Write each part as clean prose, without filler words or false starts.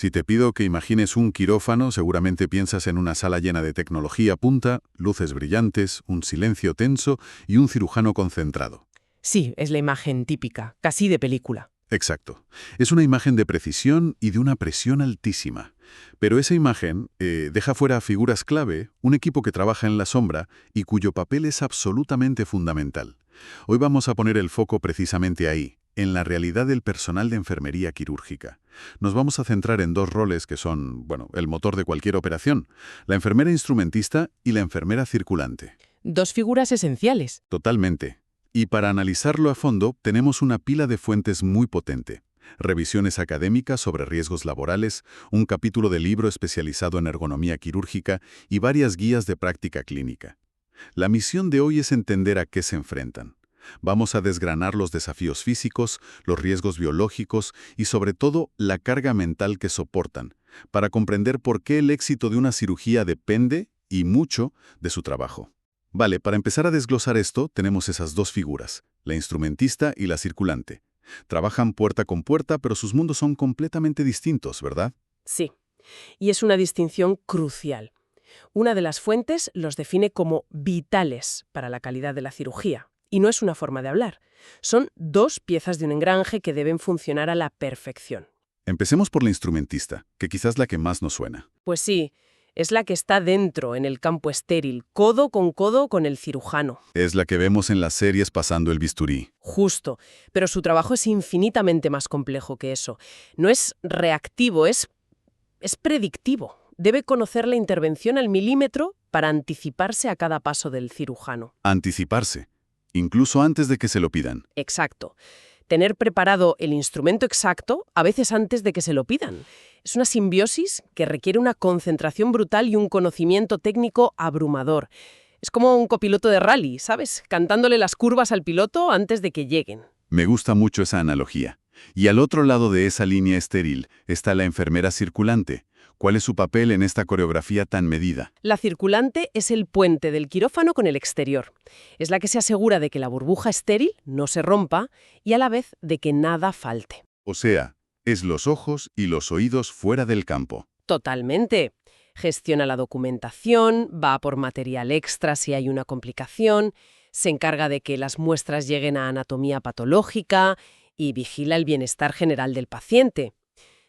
Si te pido que imagines un quirófano, seguramente piensas en una sala llena de tecnología punta, luces brillantes, un silencio tenso y un cirujano concentrado. Sí, es la imagen típica, casi de película. Exacto. Es una imagen de precisión y de una presión altísima. Pero esa imagen deja fuera a figuras clave, un equipo que trabaja en la sombra y cuyo papel es absolutamente fundamental. Hoy vamos a poner el foco precisamente ahí, en la realidad del personal de enfermería quirúrgica. Nos vamos a centrar en dos roles que son, bueno, el motor de cualquier operación, la enfermera instrumentista y la enfermera circulante. Dos figuras esenciales. Totalmente. Y para analizarlo a fondo, tenemos una pila de fuentes muy potente. Revisiones académicas sobre riesgos laborales, un capítulo de libro especializado en ergonomía quirúrgica y varias guías de práctica clínica. La misión de hoy es entender a qué se enfrentan. Vamos a desgranar los desafíos físicos, los riesgos biológicos y sobre todo la carga mental que soportan, para comprender por qué el éxito de una cirugía depende, y mucho, de su trabajo. Vale, para empezar a desglosar esto, tenemos esas dos figuras, la instrumentista y la circulante. Trabajan puerta con puerta, pero sus mundos son completamente distintos, ¿verdad? Sí. Y es una distinción crucial. Una de las fuentes los define como vitales para la calidad de la cirugía. Y no es una forma de hablar. Son dos piezas de un engranaje que deben funcionar a la perfección. Empecemos por la instrumentista, que quizás la que más nos suena. Pues sí, es la que está dentro, en el campo estéril, codo con el cirujano. Es la que vemos en las series pasando el bisturí. Justo, pero su trabajo es infinitamente más complejo que eso. No es reactivo, es predictivo. Debe conocer la intervención al milímetro para anticiparse a cada paso del cirujano. Anticiparse, incluso antes de que se lo pidan. Exacto. Tener preparado el instrumento exacto, a veces antes de que se lo pidan. Es una simbiosis que requiere una concentración brutal y un conocimiento técnico abrumador. Es como un copiloto de rally, ¿sabes? Cantándole las curvas al piloto antes de que lleguen. Me gusta mucho esa analogía. Y al otro lado de esa línea estéril está la enfermera circulante. ¿Cuál es su papel en esta coreografía tan medida? La circulante es el puente del quirófano con el exterior. Es la que se asegura de que la burbuja estéril no se rompa y a la vez de que nada falte. O sea, es los ojos y los oídos fuera del campo. Totalmente. Gestiona la documentación, va por material extra si hay una complicación, se encarga de que las muestras lleguen a anatomía patológica y vigila el bienestar general del paciente.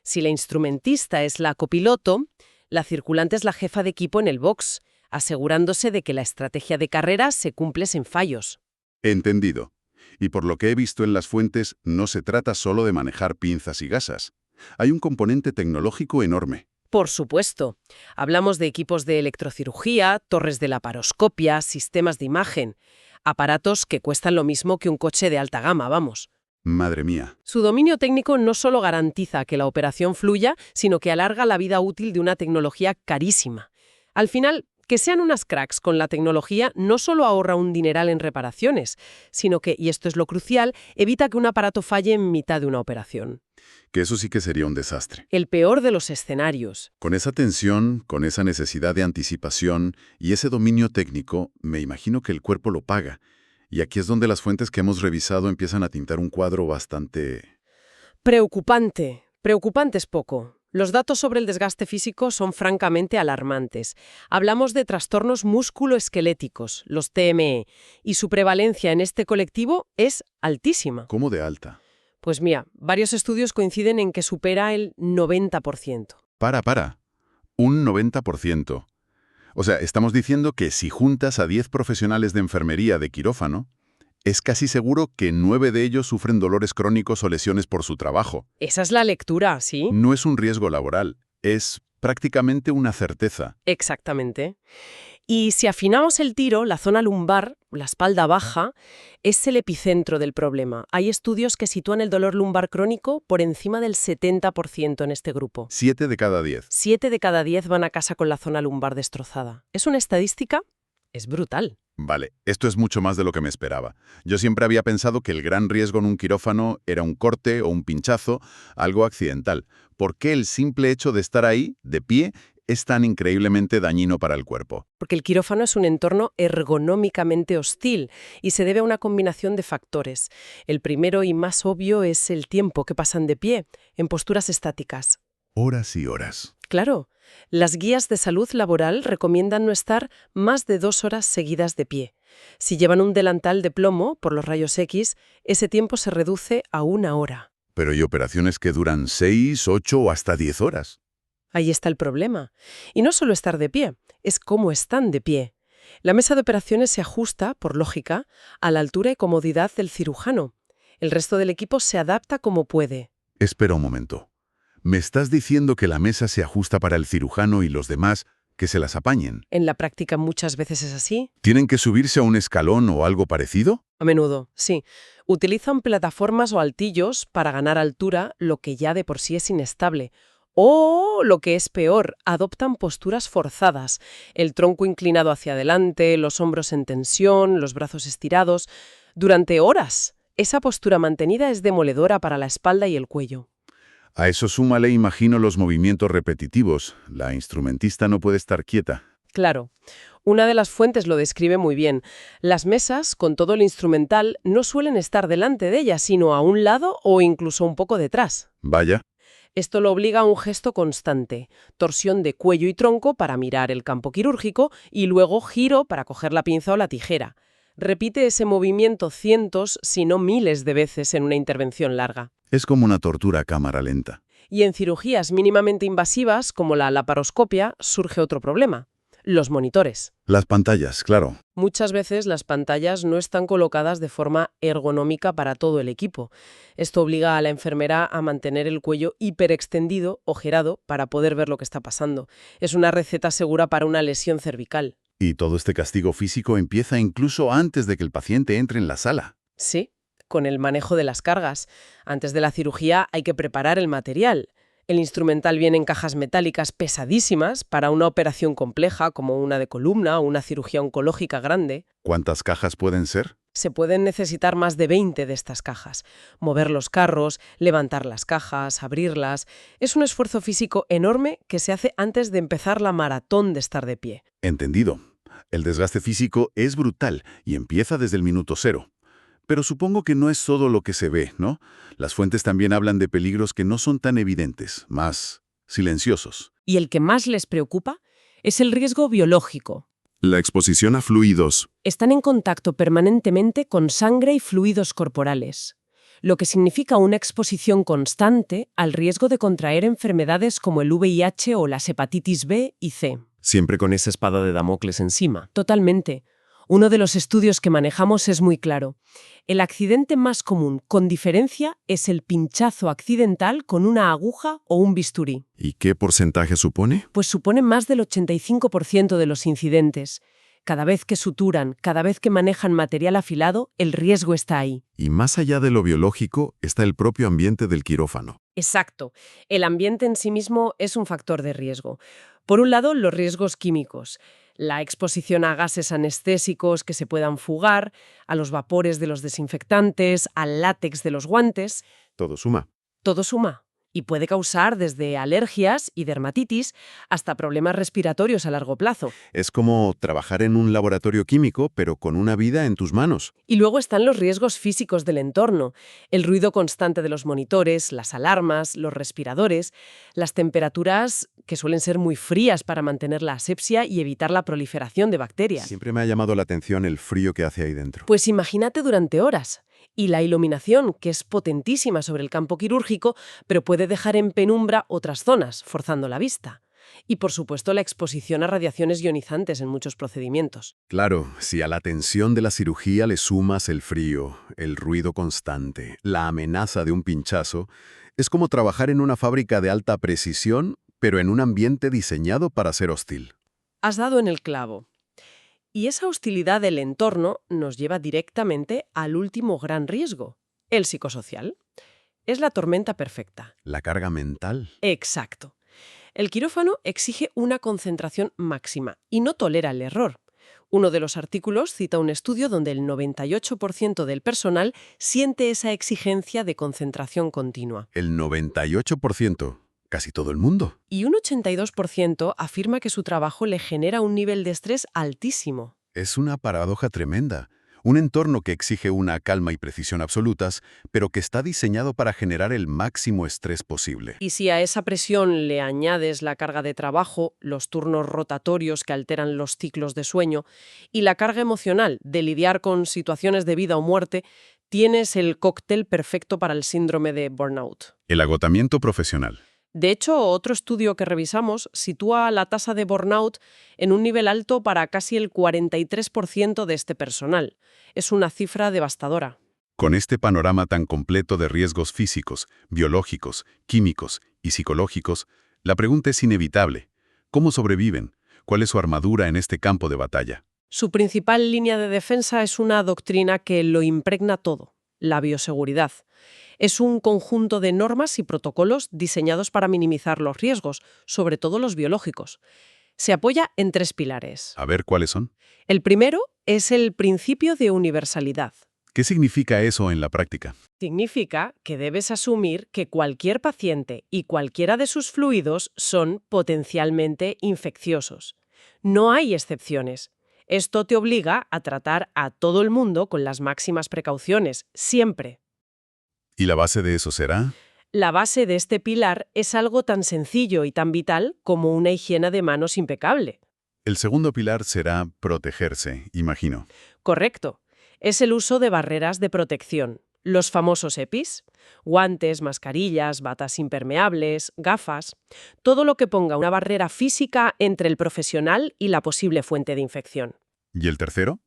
Si la instrumentista es la copiloto, la circulante es la jefa de equipo en el box, asegurándose de que la estrategia de carrera se cumple sin fallos. Entendido. Y por lo que he visto en las fuentes, no se trata solo de manejar pinzas y gasas. Hay un componente tecnológico enorme. Por supuesto. Hablamos de equipos de electrocirugía, torres de laparoscopia, sistemas de imagen, aparatos que cuestan lo mismo que un coche de alta gama, vamos. Madre mía. Su dominio técnico no solo garantiza que la operación fluya, sino que alarga la vida útil de una tecnología carísima. Al final, que sean unas cracks con la tecnología no solo ahorra un dineral en reparaciones, sino que, y esto es lo crucial, evita que un aparato falle en mitad de una operación. Que eso sí que sería un desastre. El peor de los escenarios. Con esa tensión, con esa necesidad de anticipación y ese dominio técnico, me imagino que el cuerpo lo paga. Y aquí es donde las fuentes que hemos revisado empiezan a tintar un cuadro bastante... Preocupante. Preocupante es poco. Los datos sobre el desgaste físico son francamente alarmantes. Hablamos de trastornos músculo-esqueléticos, los TME, y su prevalencia en este colectivo es altísima. ¿Cómo de alta? Pues mira, varios estudios coinciden en que supera el 90%. Para. Un 90%. O sea, estamos diciendo que si juntas a 10 profesionales de enfermería de quirófano, es casi seguro que 9 de ellos sufren dolores crónicos o lesiones por su trabajo. Esa es la lectura, ¿sí? No es un riesgo laboral, es prácticamente una certeza. Exactamente. Y si afinamos el tiro, la zona lumbar, la espalda baja, es el epicentro del problema. Hay estudios que sitúan el dolor lumbar crónico por encima del 70% en este grupo. 7 de cada 10. 7 de cada 10 van a casa con la zona lumbar destrozada. ¿Es una estadística? Es brutal. Vale, esto es mucho más de lo que me esperaba. Yo siempre había pensado que el gran riesgo en un quirófano era un corte o un pinchazo, algo accidental. ¿Por qué el simple hecho de estar ahí, de pie, es tan increíblemente dañino para el cuerpo? Porque el quirófano es un entorno ergonómicamente hostil y se debe a una combinación de factores. El primero y más obvio es el tiempo que pasan de pie, en posturas estáticas. Horas y horas. Claro, las guías de salud laboral recomiendan no estar más de 2 horas seguidas de pie. Si llevan un delantal de plomo por los rayos X, ese tiempo se reduce a 1 hora. Pero hay operaciones que duran 6, 8 o hasta 10 horas. Ahí está el problema. Y no solo estar de pie, es cómo están de pie. La mesa de operaciones se ajusta, por lógica, a la altura y comodidad del cirujano. El resto del equipo se adapta como puede. Espera un momento. ¿Me estás diciendo que la mesa se ajusta para el cirujano y los demás que se las apañen? En la práctica muchas veces es así. ¿Tienen que subirse a un escalón o algo parecido? A menudo, sí. Utilizan plataformas o altillos para ganar altura, lo que ya de por sí es inestable. O, lo que es peor, adoptan posturas forzadas. El tronco inclinado hacia adelante, los hombros en tensión, los brazos estirados. Durante horas. Esa postura mantenida es demoledora para la espalda y el cuello. A eso súmale, imagino, los movimientos repetitivos. La instrumentista no puede estar quieta. Claro. Una de las fuentes lo describe muy bien. Las mesas, con todo el instrumental, no suelen estar delante de ellas, sino a un lado o incluso un poco detrás. Vaya. Esto lo obliga a un gesto constante, torsión de cuello y tronco para mirar el campo quirúrgico y luego giro para coger la pinza o la tijera. Repite ese movimiento cientos, si no miles de veces en una intervención larga. Es como una tortura a cámara lenta. Y en cirugías mínimamente invasivas, como la laparoscopia, surge otro problema: los monitores. Las pantallas, claro. Muchas veces las pantallas no están colocadas de forma ergonómica para todo el equipo. Esto obliga a la enfermera a mantener el cuello hiperextendido o girado para poder ver lo que está pasando. Es una receta segura para una lesión cervical. Y todo este castigo físico empieza incluso antes de que el paciente entre en la sala. Sí, con el manejo de las cargas. Antes de la cirugía hay que preparar el material. El instrumental viene en cajas metálicas pesadísimas para una operación compleja como una de columna o una cirugía oncológica grande. ¿Cuántas cajas pueden ser? Se pueden necesitar más de 20 de estas cajas. Mover los carros, levantar las cajas, abrirlas. Es un esfuerzo físico enorme que se hace antes de empezar la maratón de estar de pie. Entendido. El desgaste físico es brutal y empieza desde el minuto 0. Pero supongo que no es todo lo que se ve, ¿no? Las fuentes también hablan de peligros que no son tan evidentes, más silenciosos. Y el que más les preocupa es el riesgo biológico. La exposición a fluidos. Están en contacto permanentemente con sangre y fluidos corporales, lo que significa una exposición constante al riesgo de contraer enfermedades como el VIH o las hepatitis B y C. Siempre con esa espada de Damocles encima. Totalmente. Uno de los estudios que manejamos es muy claro. El accidente más común, con diferencia, es el pinchazo accidental con una aguja o un bisturí. ¿Y qué porcentaje supone? Pues supone más del 85% de los incidentes. Cada vez que suturan, cada vez que manejan material afilado, el riesgo está ahí. Y más allá de lo biológico está el propio ambiente del quirófano. Exacto. El ambiente en sí mismo es un factor de riesgo. Por un lado, los riesgos químicos. La exposición a gases anestésicos que se puedan fugar, a los vapores de los desinfectantes, al látex de los guantes. Todo suma. Todo suma. Y puede causar desde alergias y dermatitis hasta problemas respiratorios a largo plazo. Es como trabajar en un laboratorio químico, pero con una vida en tus manos. Y luego están los riesgos físicos del entorno, el ruido constante de los monitores, las alarmas, los respiradores, las temperaturas que suelen ser muy frías para mantener la asepsia y evitar la proliferación de bacterias. Siempre me ha llamado la atención el frío que hace ahí dentro. Pues imagínate durante horas. Y la iluminación, que es potentísima sobre el campo quirúrgico, pero puede dejar en penumbra otras zonas, forzando la vista. Y, por supuesto, la exposición a radiaciones ionizantes en muchos procedimientos. Claro, si a la tensión de la cirugía le sumas el frío, el ruido constante, la amenaza de un pinchazo, es como trabajar en una fábrica de alta precisión, pero en un ambiente diseñado para ser hostil. Has dado en el clavo. Y esa hostilidad del entorno nos lleva directamente al último gran riesgo, el psicosocial. Es la tormenta perfecta. La carga mental. Exacto. El quirófano exige una concentración máxima y no tolera el error. Uno de los artículos cita un estudio donde el 98% del personal siente esa exigencia de concentración continua. El 98%. Casi todo el mundo. Y un 82% afirma que su trabajo le genera un nivel de estrés altísimo. Es una paradoja tremenda. Un entorno que exige una calma y precisión absolutas, pero que está diseñado para generar el máximo estrés posible. Y si a esa presión le añades la carga de trabajo, los turnos rotatorios que alteran los ciclos de sueño y la carga emocional de lidiar con situaciones de vida o muerte, tienes el cóctel perfecto para el síndrome de burnout. El agotamiento profesional. De hecho, otro estudio que revisamos sitúa la tasa de burnout en un nivel alto para casi el 43% de este personal. Es una cifra devastadora. Con este panorama tan completo de riesgos físicos, biológicos, químicos y psicológicos, la pregunta es inevitable. ¿Cómo sobreviven? ¿Cuál es su armadura en este campo de batalla? Su principal línea de defensa es una doctrina que lo impregna todo: la bioseguridad. Es un conjunto de normas y protocolos diseñados para minimizar los riesgos, sobre todo los biológicos. Se apoya en 3 pilares. A ver cuáles son. El primero es el principio de universalidad. ¿Qué significa eso en la práctica? Significa que debes asumir que cualquier paciente y cualquiera de sus fluidos son potencialmente infecciosos. No hay excepciones. Esto te obliga a tratar a todo el mundo con las máximas precauciones, siempre. ¿Y la base de eso será? La base de este pilar es algo tan sencillo y tan vital como una higiene de manos impecable. El segundo pilar será protegerse, imagino. Correcto. Es el uso de barreras de protección. Los famosos EPIs, guantes, mascarillas, batas impermeables, gafas, todo lo que ponga una barrera física entre el profesional y la posible fuente de infección. ¿Y el tercero?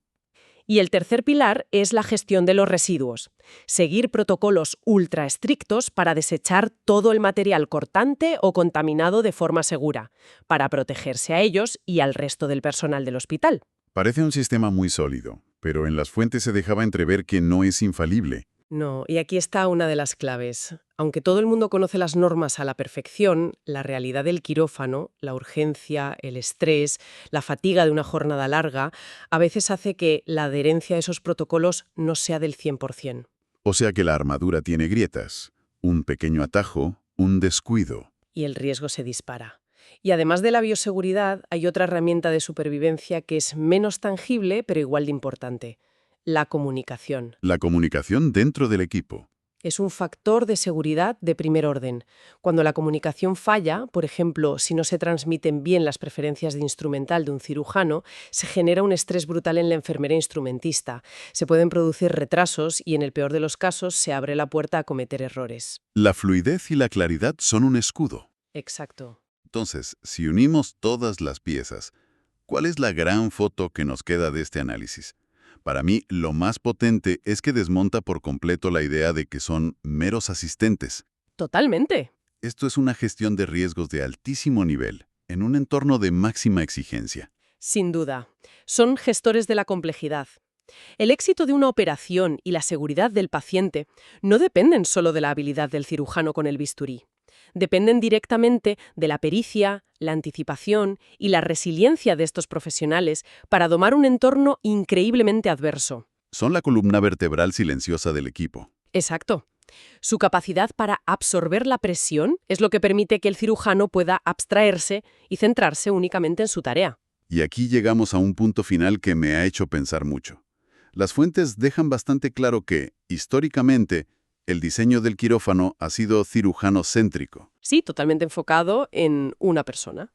Y el tercer pilar es la gestión de los residuos. Seguir protocolos ultra estrictos para desechar todo el material cortante o contaminado de forma segura, para protegerse a ellos y al resto del personal del hospital. Parece un sistema muy sólido, pero en las fuentes se dejaba entrever que no es infalible. No, y aquí está una de las claves. Aunque todo el mundo conoce las normas a la perfección, la realidad del quirófano, la urgencia, el estrés, la fatiga de una jornada larga, a veces hace que la adherencia a esos protocolos no sea del 100%. O sea que la armadura tiene grietas, un pequeño atajo, un descuido. Y el riesgo se dispara. Y además de la bioseguridad, hay otra herramienta de supervivencia que es menos tangible, pero igual de importante: la comunicación. La comunicación dentro del equipo. Es un factor de seguridad de primer orden. Cuando la comunicación falla, por ejemplo, si no se transmiten bien las preferencias de instrumental de un cirujano, se genera un estrés brutal en la enfermera instrumentista. Se pueden producir retrasos y, en el peor de los casos, se abre la puerta a cometer errores. La fluidez y la claridad son un escudo. Exacto. Entonces, si unimos todas las piezas, ¿cuál es la gran foto que nos queda de este análisis? Para mí, lo más potente es que desmonta por completo la idea de que son meros asistentes. Totalmente. Esto es una gestión de riesgos de altísimo nivel, en un entorno de máxima exigencia. Sin duda. Son gestores de la complejidad. El éxito de una operación y la seguridad del paciente no dependen solo de la habilidad del cirujano con el bisturí. Dependen directamente de la pericia, la anticipación y la resiliencia de estos profesionales para domar un entorno increíblemente adverso. Son la columna vertebral silenciosa del equipo. Exacto. Su capacidad para absorber la presión es lo que permite que el cirujano pueda abstraerse y centrarse únicamente en su tarea. Y aquí llegamos a un punto final que me ha hecho pensar mucho. Las fuentes dejan bastante claro que, históricamente, el diseño del quirófano ha sido cirujano-céntrico. Sí, totalmente enfocado en una persona.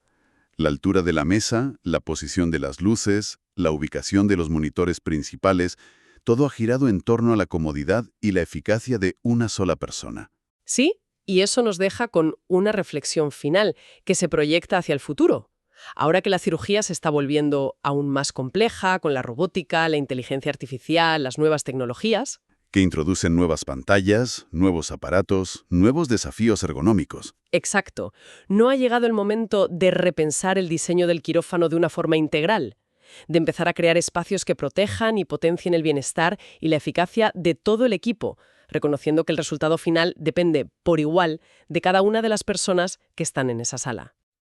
La altura de la mesa, la posición de las luces, la ubicación de los monitores principales, todo ha girado en torno a la comodidad y la eficacia de una sola persona. Sí, y eso nos deja con una reflexión final que se proyecta hacia el futuro. Ahora que la cirugía se está volviendo aún más compleja con la robótica, la inteligencia artificial, las nuevas tecnologías, Que introducen nuevas pantallas, nuevos aparatos, nuevos desafíos ergonómicos. exacto, no ha llegado el momento de repensar el diseño del quirófano de una forma integral, de empezar a crear espacios que protejan y potencien el bienestar y la eficacia de todo el equipo, reconociendo que el resultado final depende, por igual, de cada una de las personas que están en esa sala.